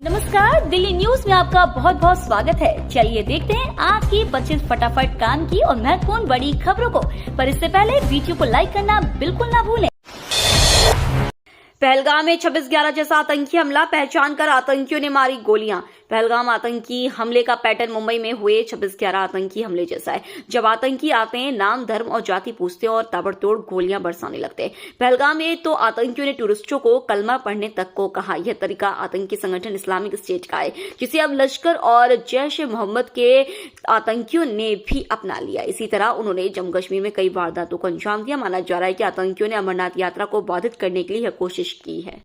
नमस्कार, दिल्ली न्यूज में आपका बहुत बहुत स्वागत है। चलिए देखते हैं आज की 25 फटाफट काम की और महत्वपूर्ण बड़ी खबरों को। पर इससे पहले वीडियो को लाइक करना बिल्कुल ना भूलें। पहलगाम में 26/11 जैसा आतंकी हमला, पहचान कर आतंकियों ने मारी गोलियां। पहलगाम आतंकी हमले का पैटर्न मुंबई में हुए 26/11 आतंकी हमले जैसा है। जब आतंकी आते हैं, नाम, धर्म और जाति पूछते हैं और ताबड़तोड़ गोलियां बरसाने लगते हैं। पहलगाम में तो आतंकियों ने टूरिस्टों को कलमा पढ़ने तक को कहा। यह तरीका आतंकी संगठन इस्लामिक स्टेट का है, जिसे अब लश्कर और जैश-ए-मोहम्मद के आतंकियों ने भी अपना लिया। इसी तरह उन्होंने जम्मू कश्मीर में कई वारदातों को अंजाम दिया। माना जा रहा है कि आतंकियों ने अमरनाथ यात्रा को बाधित करने के लिए यह कोशिश की है।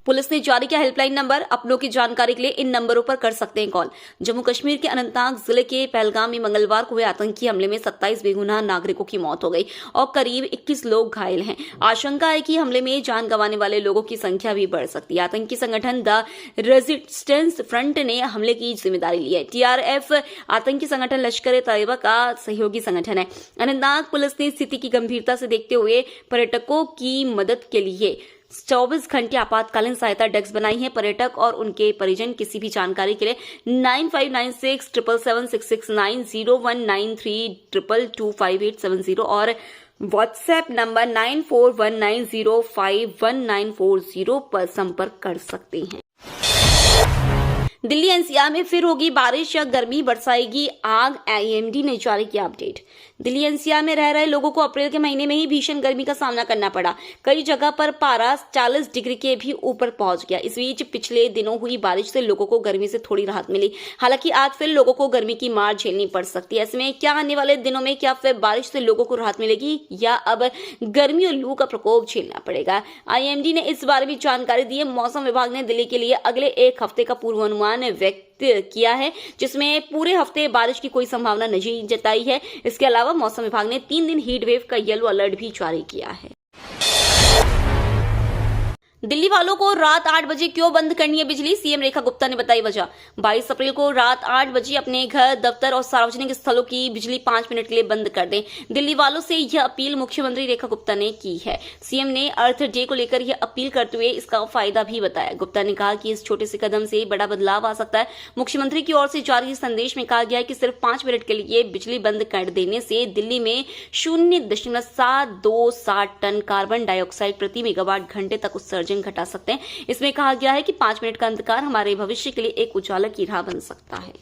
पुलिस ने जारी किया हेल्पलाइन नंबर। अपनों की जानकारी के लिए इन नंबरों पर कर सकते हैं कॉल। जम्मू कश्मीर के अनंतनाग जिले के पहलगाम में मंगलवार को हुए आतंकी हमले में 27 बेगुनाह नागरिकों की मौत हो गई और करीब 21 लोग घायल हैं। आशंका है कि हमले में जान गंवाने वाले लोगों की संख्या भी बढ़ सकती है। आतंकी संगठन द रेजिस्टेंस फ्रंट ने हमले की जिम्मेदारी ली है। TRF आतंकी संगठन लश्कर-ए-तैयबा का सहयोगी संगठन है। अनंतनाग पुलिस ने स्थिति की गंभीरता से देखते हुए पर्यटकों की मदद के लिए 24 घंटे आपातकालीन सहायता डेस्क बनाई है। पर्यटक और उनके परिजन किसी भी जानकारी के लिए 9596 777 669 0193 2225870 और व्हाट्सएप नंबर 9419051940 पर संपर्क कर सकते हैं। दिल्ली NCR में फिर होगी बारिश या गर्मी, बरसाएगी आग। IMD ने जारी किया अपडेट। दिल्ली NCR में रह रहे लोगों को अप्रैल के महीने में ही भीषण गर्मी का सामना करना पड़ा। कई जगह पर पारा 40 डिग्री के भी ऊपर पहुंच गया। इस बीच पिछले दिनों हुई बारिश से लोगों को गर्मी से थोड़ी राहत मिली। हालांकि आज फिर लोगों को गर्मी की मार झेलनी पड़ सकती है। ऐसे में क्या आने वाले दिनों में क्या फिर बारिश से लोगों को राहत मिलेगी या अब गर्मी और लू का प्रकोप झेलना पड़ेगा? IMD ने इस बारे में जानकारी दी है। मौसम विभाग ने दिल्ली के लिए अगले एक हफ्ते का पूर्वानुमान व्यक्त किया है, जिसमें पूरे हफ्ते बारिश की कोई संभावना नहीं जताई है। इसके अलावा मौसम विभाग ने 3 दिन हीट वेव का येलो अलर्ट भी जारी किया है। दिल्ली वालों को रात 8 बजे क्यों बंद करनी है बिजली? CM रेखा गुप्ता ने बताई वजह। 22 अप्रैल को रात 8 बजे अपने घर, दफ्तर और सार्वजनिक स्थलों की बिजली 5 मिनट के लिए बंद कर दें। दिल्ली वालों से यह अपील मुख्यमंत्री रेखा गुप्ता ने की है। CM ने अर्थ डे को लेकर यह अपील करते हुए इसका फायदा भी बताया। गुप्ता ने कहा कि इस छोटे से कदम से बड़ा बदलाव आ सकता है। मुख्यमंत्री की ओर से जारी संदेश में कहा गया है कि सिर्फ 5 मिनट के लिए बिजली बंद कर देने से दिल्ली में 0.727 टन कार्बन डाइऑक्साइड प्रति मेगावाट घंटे तक उत्सर्जन घटा सकते हैं। इसमें कहा गया है कि 5 मिनट का अंधकार हमारे भविष्य के लिए एक उजाला की राह बन सकता है।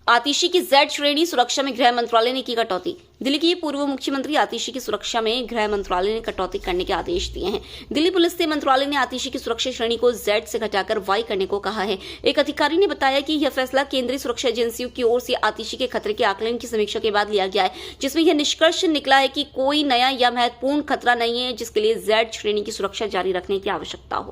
आतिशी की Z श्रेणी सुरक्षा में गृह मंत्रालय ने की कटौती। दिल्ली की पूर्व मुख्यमंत्री आतिशी की सुरक्षा में गृह मंत्रालय ने कटौती करने के आदेश दिए हैं। दिल्ली पुलिस से मंत्रालय ने आतिशी की सुरक्षा श्रेणी को Z से घटाकर Y करने को कहा है। एक अधिकारी ने बताया कि यह फैसला केंद्रीय सुरक्षा एजेंसियों की ओर से आतिशी के खतरे के आकलन की समीक्षा के बाद लिया गया है, जिसमें यह निष्कर्ष निकला है कि कोई नया या महत्वपूर्ण खतरा नहीं है जिसके लिए Z श्रेणी की सुरक्षा जारी रखने की आवश्यकता हो।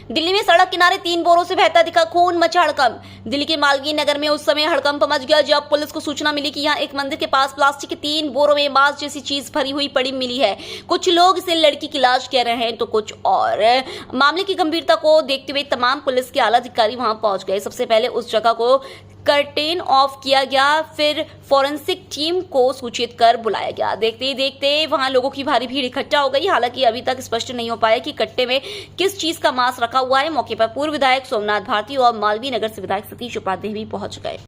दिल्ली में सड़क किनारे 3 बोरों से बहता दिखा खून, मचा हड़कंप। दिल्ली के मालवीय नगर में उस समय हड़कंप मच गया जब पुलिस को सूचना मिली कि यहां एक मंदिर के पास प्लास्टिक के 3 बोरों में मांस जैसी चीज भरी हुई पड़ी मिली है। कुछ लोग इसे लड़की की लाश कह रहे हैं तो कुछ और। मामले की गंभीरता को देखते हुए तमाम पुलिस के आला अधिकारी वहां पहुंच गए। सबसे पहले उस जगह को कर्टेन ऑफ किया गया, फिर फोरेंसिक टीम को सूचित कर बुलाया गया। देखते ही देखते वहां लोगों की भारी भीड़ इकट्ठा हो गई। हालांकि अभी तक स्पष्ट नहीं हो पाया कि कट्टे में किस चीज का मांस रखा हुआ है। मौके पर पूर्व विधायक सोमनाथ भारती और मालवीय नगर से विधायक सतीश उपाध्याय भी पहुंच गए।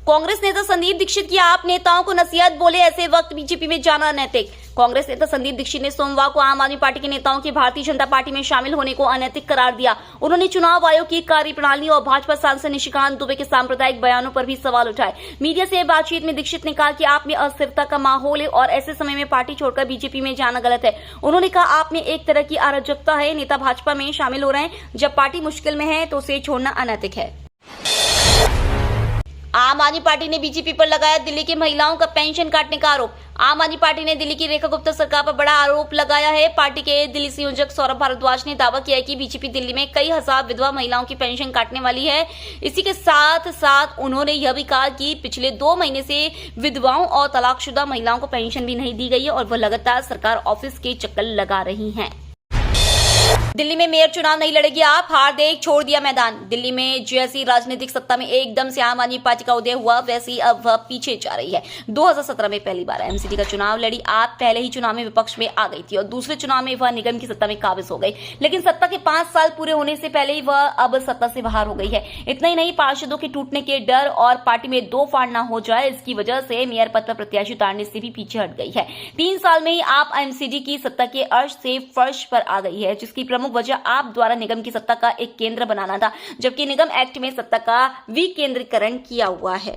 कांग्रेस नेता संदीप दीक्षित की आप नेताओं को नसीहत, बोले ऐसे वक्त बीजेपी में जाना अनैतिक। कांग्रेस नेता संदीप दीक्षित ने सोमवार को आम आदमी पार्टी के नेताओं के भारतीय जनता पार्टी में शामिल होने को अनैतिक करार दिया। उन्होंने चुनाव आयोग की कार्यप्रणाली और भाजपा सांसद निशिकांत दुबे के सांप्रदायिक बयानों पर भी सवाल उठाए। मीडिया से बातचीत में दीक्षित ने कहा कि आप में अस्थिरता का माहौल है और ऐसे समय में पार्टी छोड़कर बीजेपी में जाना गलत है। उन्होंने कहा आप में एक तरह की अराजकता है। नेता भाजपा में शामिल हो रहे हैं, जब पार्टी मुश्किल में है तो उसे छोड़ना अनैतिक है। आम आदमी पार्टी ने बीजेपी पर लगाया दिल्ली की महिलाओं का पेंशन काटने का आरोप। आम आदमी पार्टी ने दिल्ली की रेखा गुप्ता सरकार पर बड़ा आरोप लगाया है। पार्टी के दिल्ली संयोजक सौरभ भारद्वाज ने दावा किया है कि बीजेपी दिल्ली में कई हजार विधवा महिलाओं की पेंशन काटने वाली है। इसी के साथ साथ उन्होंने यह भी कहा कि पिछले 2 महीने से विधवाओं और तलाकशुदा महिलाओं को पेंशन भी नहीं दी गई है और वह लगातार सरकार ऑफिस के चक्कर लगा रही हैं। दिल्ली में मेयर चुनाव नहीं लड़ेगी आप, हार देख छोड़ दिया मैदान। दिल्ली में जैसी राजनीतिक सत्ता में एकदम से आम आदमी पार्टी का उदय हुआ, वैसी अब वह पीछे जा रही है। 2017 में पहली बार एमसीडी का चुनाव लड़ी आप। पहले ही चुनाव में विपक्ष में आ गई थी और दूसरे चुनाव में वह निगम की सत्ता में काबिज हो गई, लेकिन सत्ता के 5 साल पूरे होने से पहले ही वह अब सत्ता से बाहर हो गई है। इतना ही नहीं, पार्षदों के टूटने के डर और पार्टी में दो फाड़ ना हो जाए, इसकी वजह से मेयर पद पर प्रत्याशी उतारने से भी पीछे हट गई है। 3 साल में ही आप एमसीडी की सत्ता के अर्श से फर्श पर आ गई है, जिसकी प्रमुख वजह आप द्वारा निगम की सत्ता का एक केंद्र बनाना था, जबकि निगम एक्ट में सत्ता का विकेंद्रीकरण किया हुआ है।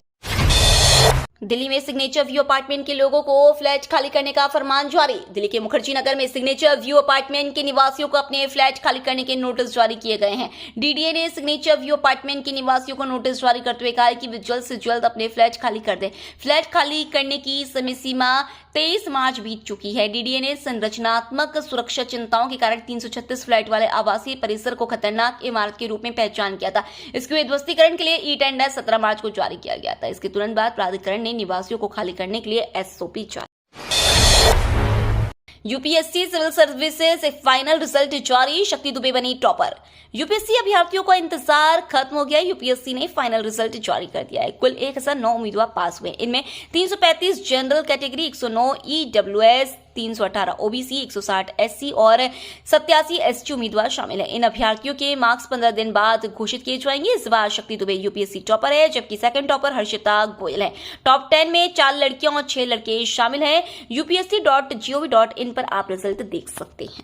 दिल्ली में सिग्नेचर व्यू अपार्टमेंट के लोगों को फ्लैट खाली करने का फरमान जारी। दिल्ली के मुखर्जी नगर में सिग्नेचर व्यू अपार्टमेंट के निवासियों को अपने फ्लैट खाली करने के नोटिस जारी किए गए हैं। डीडीए ने सिग्नेचर व्यू अपार्टमेंट के निवासियों को नोटिस जारी करते हुए कहा है कि वे जल्द से जल्द अपने फ्लैट खाली कर दें। फ्लैट खाली करने की समय सीमा 23 मार्च बीत चुकी है। डीडीए ने संरचनात्मक सुरक्षा चिंताओं के कारण 336 फ्लैट वाले आवासीय परिसर को खतरनाक इमारत के रूप में पहचान किया था। इसके ध्वस्तीकरण के लिए ई टेंडर 17 मार्च को जारी किया गया था। इसके तुरंत बाद प्राधिकरण ने निवासियों को खाली करने के लिए एसओपी जारी। UPSC civil services final result जारी, शक्ति दुबे बनी टॉपर। यूपीएससी अभ्यर्थियों का इंतजार खत्म हो गया। यूपीएससी ने फाइनल रिजल्ट जारी कर दिया है। कुल 1009 उम्मीदवार पास हुए। इनमें 335 general category, 109 EWS, 318 OBC, 160 SC और 87 एसटी उम्मीदवार शामिल हैं। इन अभ्यर्थियों के मार्क्स 15 दिन बाद घोषित किए जाएंगे। इस बार शक्ति दुबे यूपीएससी टॉपर है, जबकि सेकंड टॉपर हर्षिता गोयल है। टॉप 10 में 4 लड़कियां और 6 लड़के शामिल हैं। upsc.gov.in पर आप रिजल्ट देख सकते हैं।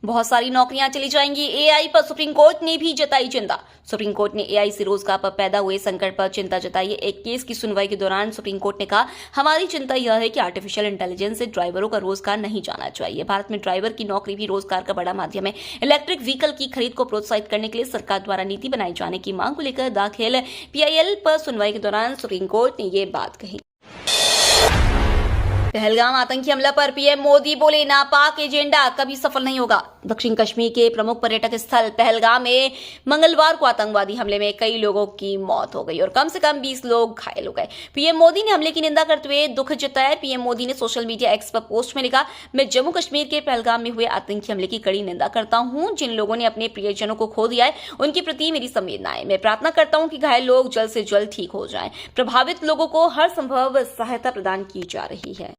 बहुत सारी नौकरियां चली जाएंगी। एआई पर सुप्रीम कोर्ट ने भी जताई चिंता। सुप्रीम कोर्ट ने एआई से रोजगार पर पैदा हुए संकट पर चिंता जताई है। एक केस की सुनवाई के दौरान सुप्रीम कोर्ट ने कहा, हमारी चिंता यह है कि आर्टिफिशियल इंटेलिजेंस से ड्राइवरों का रोजगार नहीं जाना चाहिए। भारत में ड्राइवर की नौकरी भी रोजगार का बड़ा माध्यम है। इलेक्ट्रिक व्हीकल की खरीद को प्रोत्साहित करने के लिए सरकार द्वारा नीति बनाए जाने की मांग को लेकर दाखिल पीआईएल पर सुनवाई के दौरान सुप्रीम कोर्ट ने ये बात कही। पहलगाम आतंकी हमला पर पीएम मोदी बोले, नापाक एजेंडा कभी सफल नहीं होगा। दक्षिण कश्मीर के प्रमुख पर्यटक स्थल पहलगाम में मंगलवार को आतंकवादी हमले में कई लोगों की मौत हो गई और कम से कम 20 लोग घायल हो गए। पीएम मोदी ने हमले की निंदा करते हुए दुख जताया। पीएम मोदी ने सोशल मीडिया एक्स पर पोस्ट में लिखा, मैं जम्मू कश्मीर के पहलगाम में हुए आतंकी हमले की कड़ी निंदा करता हूं। जिन लोगों ने अपने प्रियजनों को खो दिया है, उनके प्रति मेरी संवेदनाएं। मैं प्रार्थना करता हूं कि घायल लोग जल्द से जल्द ठीक हो जाएं। प्रभावित लोगों को हर संभव सहायता प्रदान की जा रही है।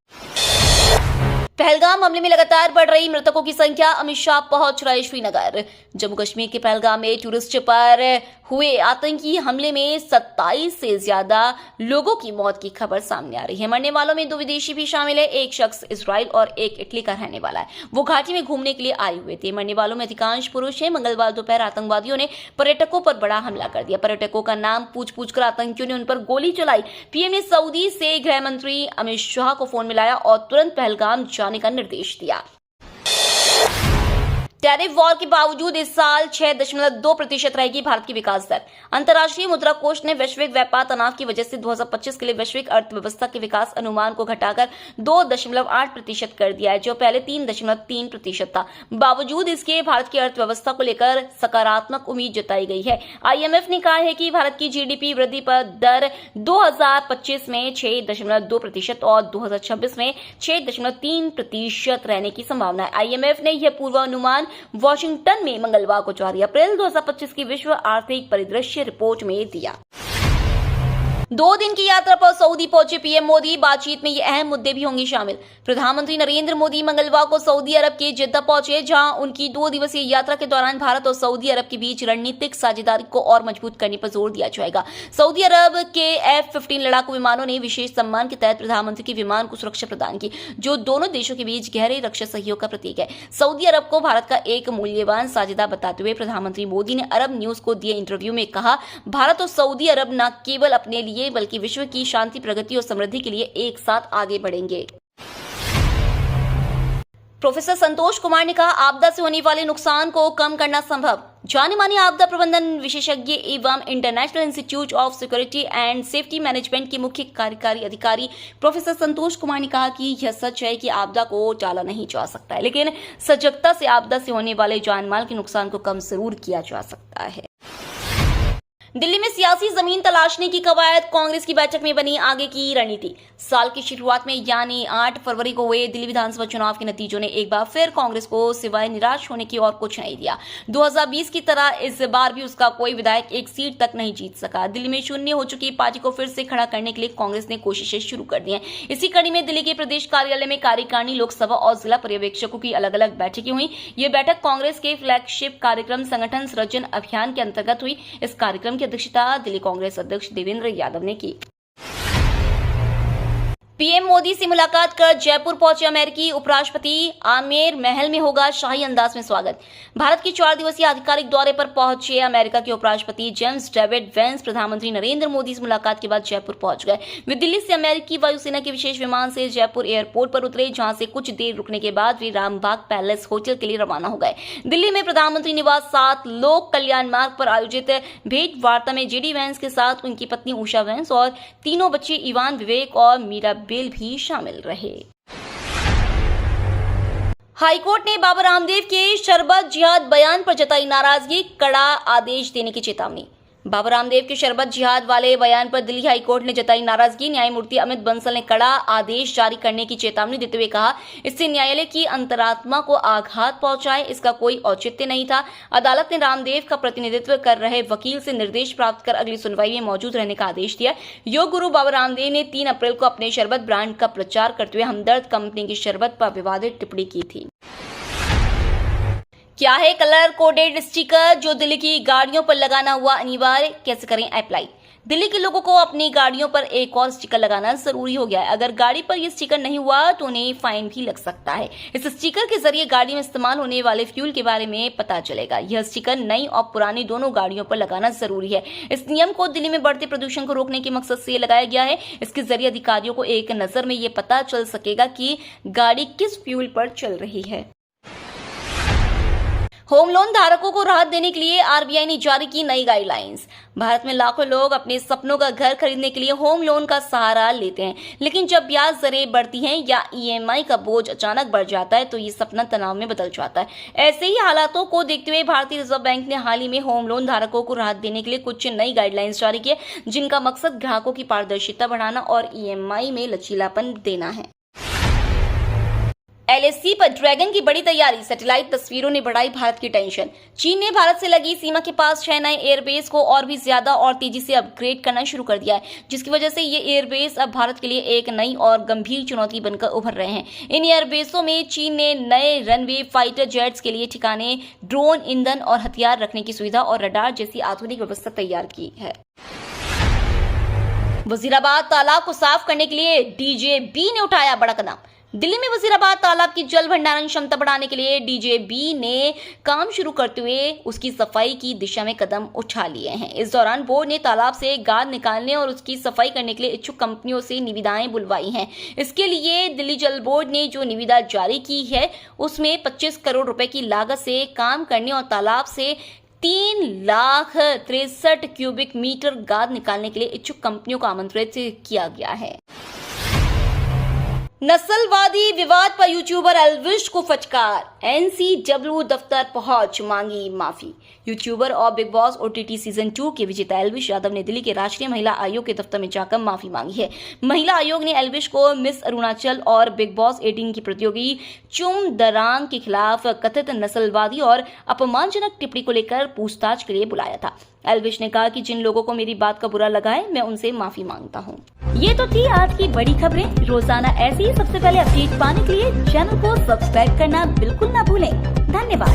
पहलगाम हमले में लगातार बढ़ रही मृतकों की संख्या, अमित शाह पहुंच रहे श्रीनगर। जम्मू कश्मीर के पहलगाम में टूरिस्ट पर हुए आतंकी हमले में 27 से ज्यादा लोगों की मौत की खबर सामने आ रही है। मरने वालों में 2 विदेशी भी शामिल है। एक शख्स इजराइल और एक इटली का रहने वाला है। वो घाटी में घूमने के लिए आए हुए थे। मरने वालों में अधिकांश पुरुष हैं। मंगलवार दोपहर आतंकवादियों ने पर्यटकों पर बड़ा हमला कर दिया। पर्यटकों का नाम पूछ कर आतंकियों ने उन पर गोली चलाई। पीएम ने सऊदी से गृह मंत्री अमित शाह को फोन मिलाया और तुरंत पहलगाम जाने का निर्देश दिया। टैरिफ वॉर के बावजूद इस साल 6.2% रहेगी भारत की विकास दर। अंतर्राष्ट्रीय मुद्रा कोष ने वैश्विक व्यापार तनाव की वजह से 2025 के लिए वैश्विक अर्थव्यवस्था के विकास अनुमान को घटाकर 2.8% कर दिया है, जो पहले 3.3% था। बावजूद इसके भारत की अर्थव्यवस्था को लेकर सकारात्मक उम्मीद जताई गई है। आईएमएफ ने कहा है कि भारत की जीडीपी वृद्धि पर दर 2025 में 6.2% और 2026 में 6.3% रहने की संभावना है। आईएमएफ ने यह पूर्वानुमान वॉशिंगटन में मंगलवार को जारी अप्रैल 2025 की विश्व आर्थिक परिदृश्य रिपोर्ट में दिया। 2 दिन की यात्रा पर सऊदी पहुंचे पीएम मोदी। बातचीत में ये अहम मुद्दे भी होंगे शामिल। प्रधानमंत्री नरेंद्र मोदी मंगलवार को सऊदी अरब के जिद्दा पहुंचे, जहां उनकी 2 दिवसीय यात्रा के दौरान भारत और सऊदी अरब के बीच रणनीतिक साझेदारी को और मजबूत करने पर जोर दिया जाएगा। सऊदी अरब के F-15 लड़ाकू विमानों ने विशेष सम्मान के तहत प्रधानमंत्री के विमान को सुरक्षा प्रदान की, जो दोनों देशों के बीच गहरे रक्षा सहयोग का प्रतीक है। सऊदी अरब को भारत का एक मूल्यवान साझेदार बताते हुए प्रधानमंत्री मोदी ने अरब न्यूज को दिए इंटरव्यू में कहा, भारत और सऊदी अरब न केवल अपने लिए बल्कि विश्व की शांति, प्रगति और समृद्धि के लिए एक साथ आगे बढ़ेंगे। प्रोफेसर संतोष कुमार ने कहा, आपदा से होने वाले नुकसान को कम करना संभव। जाने माने आपदा प्रबंधन विशेषज्ञ एवं international institute of security and safety management के मुख्य कार्यकारी अधिकारी प्रोफेसर संतोष कुमार ने कहा कि यह सच है कि आपदा को टाला नहीं जा सकता है, लेकिन सजगता से आपदा से होने वाले जानमाल के नुकसान को कम जरूर किया जा सकता है। दिल्ली में सियासी जमीन तलाशने की कवायद, कांग्रेस की बैठक में बनी आगे की रणनीति। साल की शुरुआत में यानी 8 फरवरी को हुए दिल्ली विधानसभा चुनाव के नतीजों ने एक बार फिर कांग्रेस को सिवाय निराश होने की और कुछ नहीं दिया। 2020 की तरह इस बार भी उसका कोई विधायक एक सीट तक नहीं जीत सका। दिल्ली में शून्य हो चुकी पार्टी को फिर से खड़ा करने के लिए कांग्रेस ने कोशिशें शुरू कर दी हैं। इसी कड़ी में दिल्ली के प्रदेश कार्यालय में कार्यकारिणी, लोकसभा और जिला पर्यवेक्षकों की अलग अलग बैठकें हुई। ये बैठक कांग्रेस के फ्लैगशिप कार्यक्रम संगठन सृजन अभियान के अंतर्गत हुई। इस कार्यक्रम की अध्यक्षता दिल्ली कांग्रेस अध्यक्ष देवेंद्र यादव ने की। पीएम मोदी से मुलाकात कर जयपुर पहुंचे अमेरिकी उपराष्ट्रपति, आमेर महल में होगा शाही अंदाज में स्वागत। भारत के 4 दिवसीय आधिकारिक दौरे पर पहुंचे अमेरिका के उपराष्ट्रपति जेम्स डेविड वेंस प्रधानमंत्री नरेंद्र मोदी से मुलाकात के बाद जयपुर पहुंच गए। वे दिल्ली से अमेरिकी वायुसेना के विशेष विमान से जयपुर एयरपोर्ट पर उतरे, जहां से कुछ देर रुकने के बाद वे रामबाग पैलेस होटल के लिए रवाना हो गए। दिल्ली में प्रधानमंत्री निवास 7 लोक कल्याण मार्ग पर आयोजित भेंट वार्ता में जेडी वेंस के साथ उनकी पत्नी उषा वेंस और तीनों बच्चे इवान, विवेक और मीरा बेल भी शामिल रहे। हाईकोर्ट ने बाबा रामदेव के शरबत जिहाद बयान पर जताई नाराजगी, कड़ा आदेश देने की चेतावनी। बाबा रामदेव के शरबत जिहाद वाले बयान पर दिल्ली हाईकोर्ट ने जताई नाराजगी। न्यायमूर्ति अमित बंसल ने कड़ा आदेश जारी करने की चेतावनी देते हुए कहा, इससे न्यायालय की अंतरात्मा को आघात पहुंचाए, इसका कोई औचित्य नहीं था। अदालत ने रामदेव का प्रतिनिधित्व कर रहे वकील से निर्देश प्राप्त कर अगली सुनवाई में मौजूद रहने का आदेश दिया। योग गुरु बाबा रामदेव ने 3 अप्रैल को अपने शरबत ब्रांड का प्रचार करते हुए हमदर्द कंपनी की शरबत पर विवादित टिप्पणी की थी। क्या है कलर कोडेड स्टिकर जो दिल्ली की गाड़ियों पर लगाना हुआ अनिवार्य, कैसे करें अप्लाई? दिल्ली के लोगों को अपनी गाड़ियों पर एक और स्टिकर लगाना जरूरी हो गया है। अगर गाड़ी पर यह स्टिकर नहीं हुआ तो उन्हें फाइन भी लग सकता है। इस स्टिकर के जरिए गाड़ी में इस्तेमाल होने वाले फ्यूल के बारे में पता चलेगा। यह स्टिकर नई और पुरानी दोनों गाड़ियों पर लगाना जरूरी है। इस नियम को दिल्ली में बढ़ते प्रदूषण को रोकने के मकसद से लगाया गया है। इसके जरिए अधिकारियों को एक नजर में यह पता चल सकेगा कि गाड़ी किस फ्यूल पर चल रही है। होम लोन धारकों को राहत देने के लिए आरबीआई ने जारी की नई गाइडलाइंस। भारत में लाखों लोग अपने सपनों का घर खरीदने के लिए होम लोन का सहारा लेते हैं, लेकिन जब ब्याज दरें बढ़ती हैं या ईएमआई का बोझ अचानक बढ़ जाता है तो ये सपना तनाव में बदल जाता है। ऐसे ही हालातों को देखते हुए भारतीय रिजर्व बैंक ने हाल ही में होम लोन धारकों को राहत देने के लिए कुछ नई गाइडलाइंस जारी की, जिनका मकसद ग्राहकों की पारदर्शिता बढ़ाना और ईएमआई में लचीलापन देना है। एलएसी पर ड्रैगन की बड़ी तैयारी, सैटेलाइट तस्वीरों ने बढ़ाई भारत की टेंशन। चीन ने भारत से लगी सीमा के पास 6 नए एयरबेस को और भी ज्यादा और तेजी से अपग्रेड करना शुरू कर दिया है, जिसकी वजह से ये एयरबेस अब भारत के लिए एक नई और गंभीर चुनौती बनकर उभर रहे हैं। इन एयरबेसों में चीन ने नए रनवे, फाइटर जेट्स के लिए ठिकाने, ड्रोन, ईंधन और हथियार रखने की सुविधा और रडार जैसी आधुनिक व्यवस्था तैयार की है। वजीराबाद तालाब को साफ करने के लिए डीजेबी ने उठाया बड़ा कदम। दिल्ली में वजीराबाद तालाब की जल भंडारण क्षमता बढ़ाने के लिए डीजेबी ने काम शुरू करते हुए उसकी सफाई की दिशा में कदम उठा लिए हैं। इस दौरान बोर्ड ने तालाब से गाद निकालने और उसकी सफाई करने के लिए इच्छुक कंपनियों से निविदाएं बुलवाई हैं। इसके लिए दिल्ली जल बोर्ड ने जो निविदा जारी की है उसमें 25 करोड़ रुपए की लागत से काम करने और तालाब से 3,63,000 क्यूबिक मीटर गाद निकालने के लिए इच्छुक कंपनियों को आमंत्रित किया गया है। नस्लवादी विवाद पर यूट्यूबर एल्विश को फटकार, एनसीडब्ल्यू दफ्तर पहुंच, मांगी माफी। यूट्यूबर और बिग बॉस ओटीटी सीजन 2 के विजेता एल्विश यादव ने दिल्ली के राष्ट्रीय महिला आयोग के दफ्तर में जाकर माफी मांगी है। महिला आयोग ने एल्विश को मिस अरुणाचल और बिग बॉस 18 की प्रतियोगी चुम दरांग के खिलाफ कथित नस्लवादी और अपमानजनक टिप्पणी को लेकर पूछताछ के लिए बुलाया था। एल्विश ने कहा कि जिन लोगों को मेरी बात का बुरा लगा है, मैं उनसे माफी मांगता हूँ। ये तो थी आज की बड़ी खबरें। रोजाना ऐसी ही सबसे पहले अपडेट पाने के लिए चैनल को सब्सक्राइब करना बिल्कुल ना भूलें। धन्यवाद।